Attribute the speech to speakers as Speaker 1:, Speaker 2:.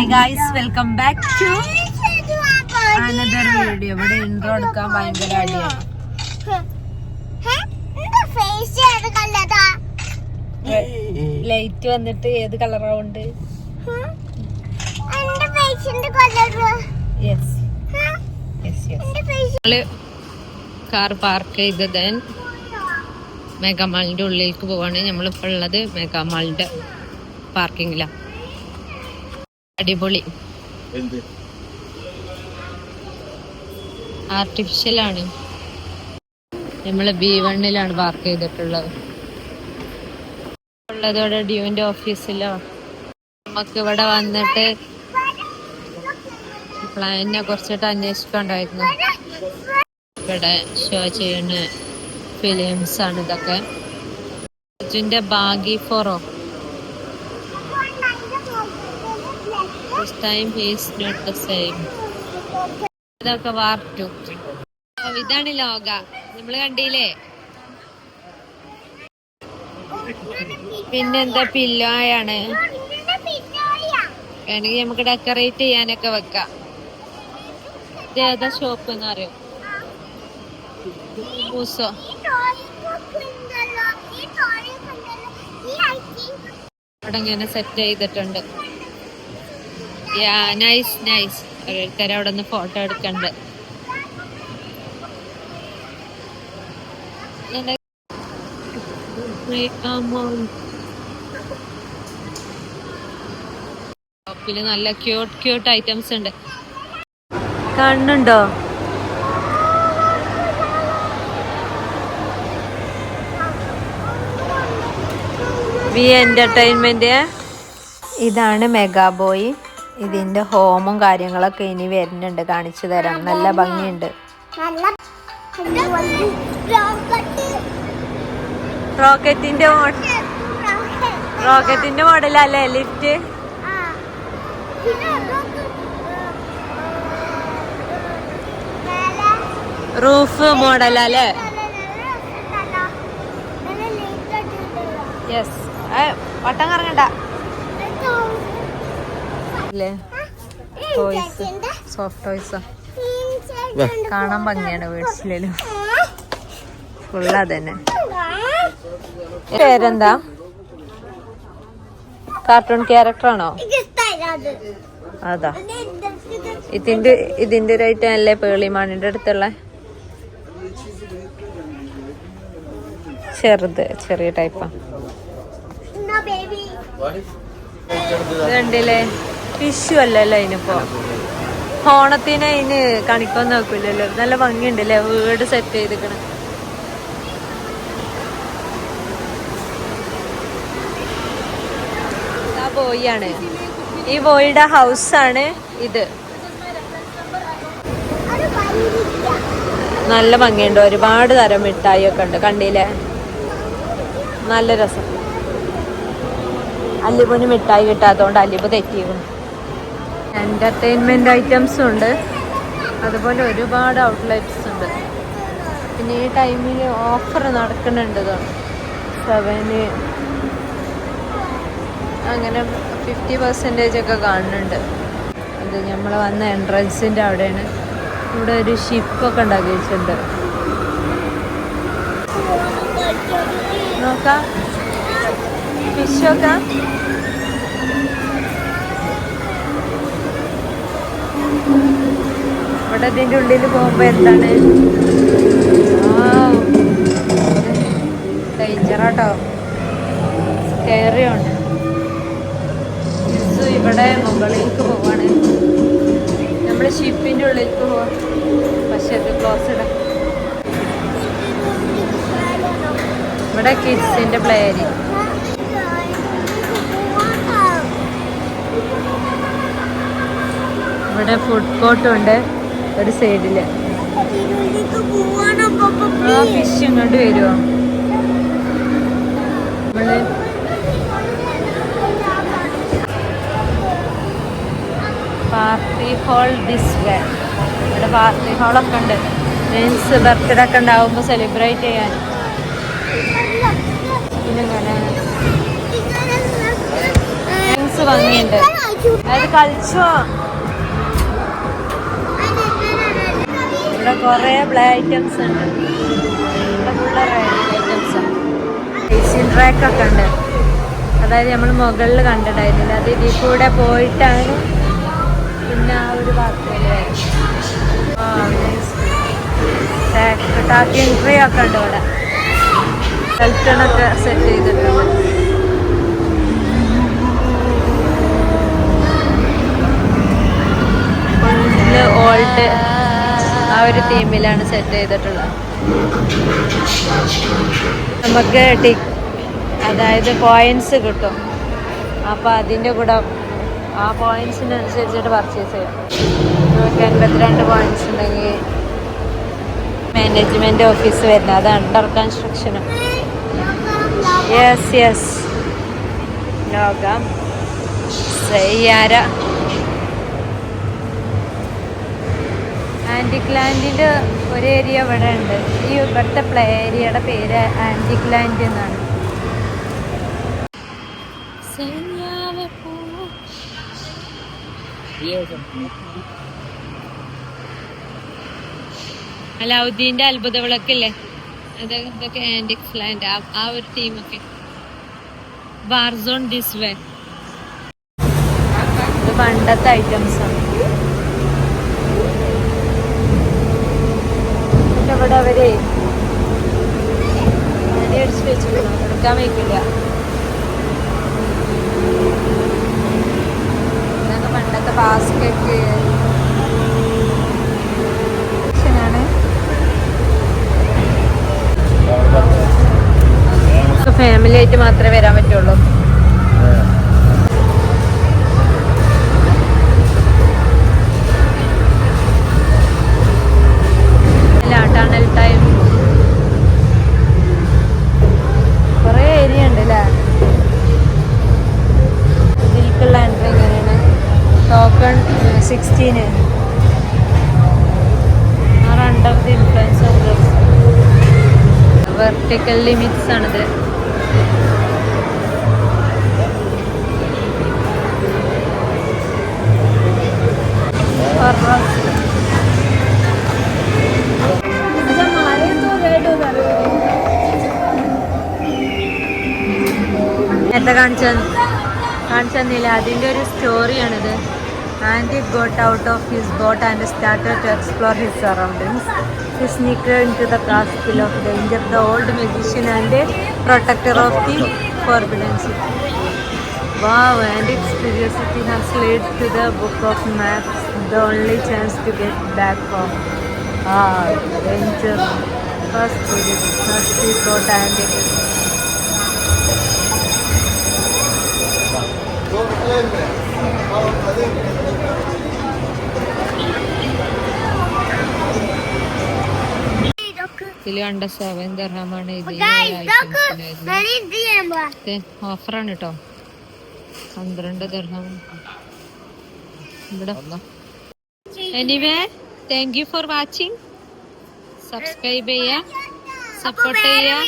Speaker 1: Hi guys, welcome back to another video. ഇവിടെ intro എടുക്കാൻ ഭയങ്കര അടിയാണ്. ലൈറ്റ് വന്നിട്ട് ഏത് കളറാവുണ്ട്? കാർ പാർക്ക് ചെയ്തത് മെഗാമാളിന്റെ ഉള്ളിലേക്ക് പോവാണ്. നമ്മളിപ്പോ ഉള്ളത് മെഗാമാളിന്റെ പാർക്കിങ്ങിലാണ്. അടിപൊളി ആർട്ടിഫിഷ്യലാണ്. നമ്മള് B1 പാർക്ക് ചെയ്തിട്ടുള്ളത്. ഉള്ളതോടെ ഡ്യൂവിന്റെ ഓഫീസിലോ. നമുക്ക് ഇവിടെ വന്നിട്ട് പ്ലാനിനെ കുറിച്ചിട്ട് അന്വേഷിക്കണ്ടായിരുന്നു. ഇവിടെ ഷോ ചെയ്യുന്ന ഫിലിംസ് ആണ് ഇതൊക്കെ. ഇതിന്റെ baggy ഫോറോ time is not the same. ഇതൊക്കെ വാർത്തു. ഇതാണ് ലോക. നമ്മള് കണ്ടില്ലേ? പിന്നെന്താ പില്ലോയാണ്. വേണമെങ്കിൽ നമുക്ക് ഡെക്കറേറ്റ് ചെയ്യാനൊക്കെ വെക്കാം. ഇത് ഏതാ ഷോപ്പ് എന്ന് അറിയോ? മൂസോ. അവിടെ ഇങ്ങനെ സെറ്റ് ചെയ്തിട്ടുണ്ട്. Nice nice. ഓരോരുത്തരെ അവിടെ നിന്ന് ഫോട്ടോ എടുക്കണ്ട്. ഷോപ്പില് നല്ല ക്യൂട്ട് ഐറ്റംസ് ഉണ്ട്. കാണുന്നുണ്ടോ? V entertainment. ഇതാണ് മെഗാബോയ്. ഇതിന്റെ ഹോമും കാര്യങ്ങളൊക്കെ ഇനി വരുന്നുണ്ട്. കാണിച്ചു തരാം. നല്ല ഭംഗിയുണ്ട്. റോക്കറ്റിന്റെ മോഡലല്ലേ ലിഫ്റ്റ്? റൂഫ് മോഡലല്ലേ? യെസ്. വട്ടം കറങ്ങണ്ട. Toys, soft ടോയ്സാ. കാണാൻ ഭംഗിയാണ്. വീട്ടിലും ഫുള്ള് അതന്നെ. പേരെന്താ? കാർട്ടൂൺ ക്യാരക്ടർ ആണോ? അതാ. ഇതിന്റെ ഒരു ഐറ്റം അല്ലേ പേളിമാണിന്റെ അടുത്തുള്ള ചെറിയ ടൈപ്പാ. കണ്ടില്ലേ? ഫിഷു അല്ലല്ലോ അതിനിപ്പോ. ഓണത്തിന് അതിന് കണിക്കൊന്നും നോക്കില്ലല്ലോ. നല്ല ഭംഗിയുണ്ടല്ലേ വീട് സെറ്റ് ചെയ്തിക്കണ. ആ ബോയിയാണ്. ഈ ബോയിയുടെ ഹൗസാണ് ഇത്. നല്ല ഭംഗിയുണ്ട്. ഒരുപാട് തരം മിഠായി ഒക്കെ ഉണ്ട്. കണ്ടില്ലേ? നല്ല രസം. അല്ലിബിന് മിഠായി കിട്ടാത്തതുകൊണ്ട് അല്ലിബ് തെറ്റിയിരുന്നു. എന്റർടൈൻമെന്റ് ഐറ്റംസും ഉണ്ട്. അതുപോലെ ഒരുപാട് ഔട്ട്ലെറ്റ്സ് ഉണ്ട്. പിന്നെ ഈ ടൈമിൽ ഓഫർ നടക്കുന്നുണ്ട്. 7 അങ്ങനെ 50% ഒക്കെ കാണുന്നുണ്ട്. അത് നമ്മൾ വന്ന എൻട്രൻസിന്റെ അവിടെയാണ്. ഇവിടെ ഒരു ഷിപ്പൊക്കെ ഉണ്ടാക്കി വെച്ചിട്ടുണ്ട്. നോക്കാം ഫിഷൊക്കെ. ഇവിടെ ഇതിൻ്റെ ഉള്ളിൽ പോകുമ്പോ എന്താണ് ഡേഞ്ചറാട്ടോ. സ്കെയറിയുണ്ട്. ഇവിടെ മുകളിലേക്ക് പോവാണ്. നമ്മൾ ഷിപ്പിന്റെ ഉള്ളിലേക്ക് പോവാം. പക്ഷെ അത് ക്ലോസ് ഇടാം. ഇവിടെ കിഡ്സിന്റെ പ്ലേ ഏരിയ. ഇവിടെ ഫുഡ് കോർട്ടും ഉണ്ട് ഒരു സൈഡില്. ആ ഫിഷ് ഇങ്ങോട്ട് വരുമോ? നമ്മള് പാർട്ടി ഹാൾ ദിസ് വേ. ഇവിടെ പാർട്ടി ഹാളൊക്കെ ഉണ്ട്. മീൻസ് ബർത്ത്ഡേ ഒക്കെ ഉണ്ടാവുമ്പോൾ സെലിബ്രേറ്റ് ചെയ്യാൻ. പിന്നെ ഭംഗിയുണ്ട്. അത് കളിച്ചോ? ഇവിടെ കൊറേ പ്ലേ ഐറ്റംസ് ഉണ്ട്. ഇവിടെ ഫുള്ള് ഐറ്റംസാണ്. റേസിംഗ് ട്രാക്കൊക്കെ ഉണ്ട്. അതായത് നമ്മൾ മുകളിൽ കണ്ടിട്ടായിരുന്നില്ല, അത് ഇതിൽ കൂടെ പോയിട്ടാണ് പിന്നെ ആ ഒരു ഭാഗത്തിൽ ടാക്കിംഗ് ട്രീ ഒക്കെ ഉണ്ട്. ഇവിടെ കൽട്ടണൊക്കെ സെറ്റ് ചെയ്തിട്ടുണ്ട്. ഫുള്ള് ഓൾഡ് ആ ഒരു തീമിലാണ് സെറ്റ് ചെയ്തിട്ടുള്ളത്. നമുക്ക് അതായത് പോയിന്റ്സ് കിട്ടും. അപ്പോൾ അതിൻ്റെ കൂടെ ആ പോയിന്റ്സിനനുസരിച്ചിട്ട് പർച്ചേസ് ചെയ്യാം. 152 പോയിന്റ്സ് ഉണ്ടെങ്കിൽ മാനേജ്മെൻറ്റ് ഓഫീസ് വരുന്നത്, അത് അണ്ടർ കൺസ്ട്രക്ഷനും. യെസ് ലോകം സയ്യാര. ആൻറ്റിക് ലാൻഡിൻ്റെ ഒരു ഏരിയ ഇവിടെ ഉണ്ട്. ഈ ഇവിടുത്തെ പ്ലേ ഏരിയയുടെ പേര് ആൻറ്റിക് ലാൻഡ് എന്നാണ്. അലാവുദ്ദീൻ്റെ അത്ഭുത വിളക്കില്ലേ, ഇതൊക്കെ ആൻറ്റിക് ലാൻഡ്, ആ ഒരു തീമൊക്കെ. ബാർസോൺ ദിസ് വേ, ഇത് പണ്ടത്തെ ഐറ്റംസാണ്. ഇവിടെ അവരെ അടിച്ചു വെച്ചിട്ടുണ്ടോ, എടുക്കാൻ വയ്ക്കില്ല. ഇതൊക്കെ പണ്ടത്തെ ബാസ്കറ്റ് ഫാമിലി ആയിട്ട് മാത്രമേ വരാൻ പറ്റുള്ളൂ. ടണൽ ടൈം കുറേ ഏരിയ ഉണ്ട് അല്ലേ. ഇതിലേക്കുള്ള എൻട്രി എങ്ങനെയാണ്? Token 16 are under the influence of drugs. Vertical limits ആണിത്. നേരത്തെ കാണിച്ചെന്നില്ല, അതിൻ്റെ ഒരു സ്റ്റോറിയാണിത്. And got out of his boat and started to explore his surroundings. He sneaked into the castle of danger, the old magician and protector of the forbidden city. Wow, and its curiosity has led to the book of maps, the only chance to get back home. Adventure. First we thought and it is. ഇതിൽ കണ്ട 7 ദിർഹമാണ്. ഓഫറാണ് കേട്ടോ, 12 ദിർഹം. ഇവിടെ anyway, thank you for watching. Subscribe ചെയ്യുക, support ചെയ്യുക.